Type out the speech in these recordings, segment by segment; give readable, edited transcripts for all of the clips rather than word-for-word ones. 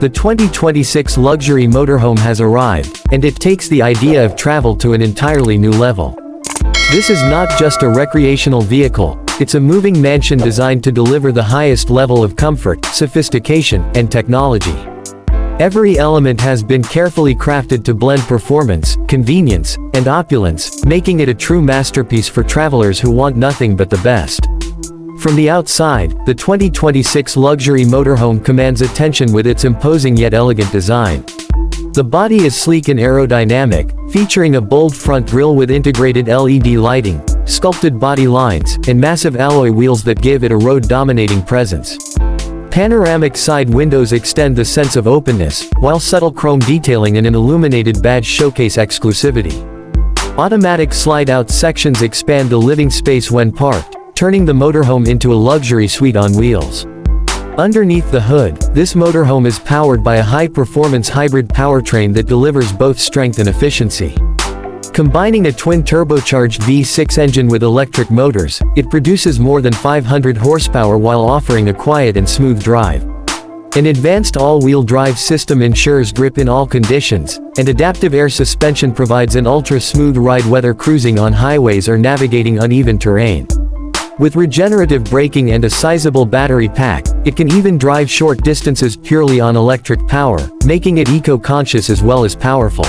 The 2026 luxury motorhome has arrived, and it takes the idea of travel to an entirely new level. This is not just a recreational vehicle, it's a moving mansion designed to deliver the highest level of comfort, sophistication, and technology. Every element has been carefully crafted to blend performance, convenience, and opulence, making it a true masterpiece for travelers who want nothing but the best. From the outside, the 2026 luxury motorhome commands attention with its imposing yet elegant design. The body is sleek and aerodynamic, featuring a bold front grille with integrated LED lighting, sculpted body lines, and massive alloy wheels that give it a road-dominating presence. Panoramic side windows extend the sense of openness, while subtle chrome detailing and an illuminated badge showcase exclusivity. Automatic slide-out sections expand the living space when parked, turning the motorhome into a luxury suite on wheels. Underneath the hood, this motorhome is powered by a high-performance hybrid powertrain that delivers both strength and efficiency. Combining a twin-turbocharged V6 engine with electric motors, it produces more than 500 horsepower while offering a quiet and smooth drive. An advanced all-wheel drive system ensures grip in all conditions, and adaptive air suspension provides an ultra-smooth ride whether cruising on highways or navigating uneven terrain. With regenerative braking and a sizable battery pack, it can even drive short distances purely on electric power, making it eco-conscious as well as powerful.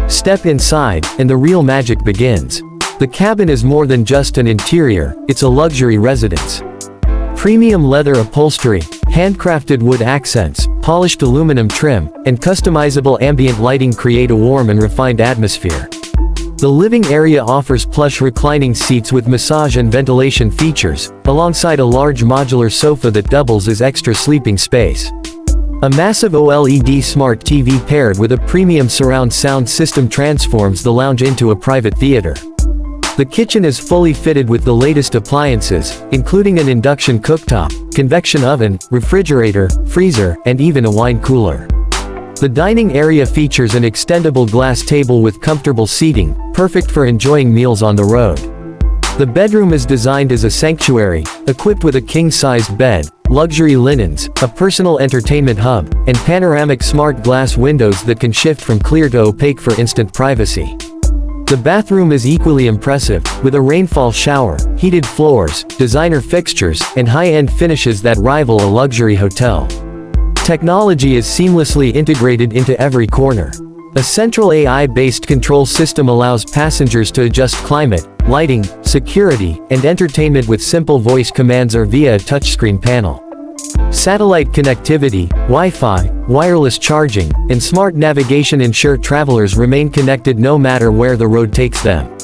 Step inside, and the real magic begins. The cabin is more than just an interior, it's a luxury residence. Premium leather upholstery, handcrafted wood accents, polished aluminum trim, and customizable ambient lighting create a warm and refined atmosphere. The living area offers plush reclining seats with massage and ventilation features, alongside a large modular sofa that doubles as extra sleeping space. A massive OLED smart TV paired with a premium surround sound system transforms the lounge into a private theater. The kitchen is fully fitted with the latest appliances, including an induction cooktop, convection oven, refrigerator, freezer, and even a wine cooler. The dining area features an extendable glass table with comfortable seating, perfect for enjoying meals on the road. The bedroom is designed as a sanctuary, equipped with a king-sized bed, luxury linens, a personal entertainment hub, and panoramic smart glass windows that can shift from clear to opaque for instant privacy. The bathroom is equally impressive, with a rainfall shower, heated floors, designer fixtures, and high-end finishes that rival a luxury hotel. Technology is seamlessly integrated into every corner. A central AI-based control system allows passengers to adjust climate, lighting, security, and entertainment with simple voice commands or via a touchscreen panel. Satellite connectivity, Wi-Fi, wireless charging, and smart navigation ensure travelers remain connected no matter where the road takes them.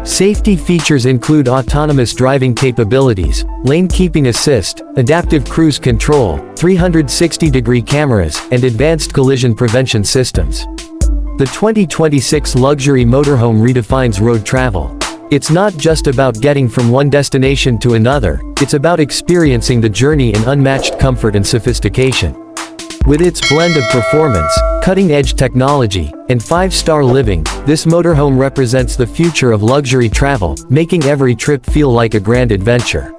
Safety features include autonomous driving capabilities, lane keeping assist, adaptive cruise control, 360-degree cameras, and advanced collision prevention systems. The 2026 luxury motorhome redefines road travel. It's not just about getting from one destination to another, it's about experiencing the journey in unmatched comfort and sophistication. With its blend of performance, cutting-edge technology, and five-star living, this motorhome represents the future of luxury travel, making every trip feel like a grand adventure.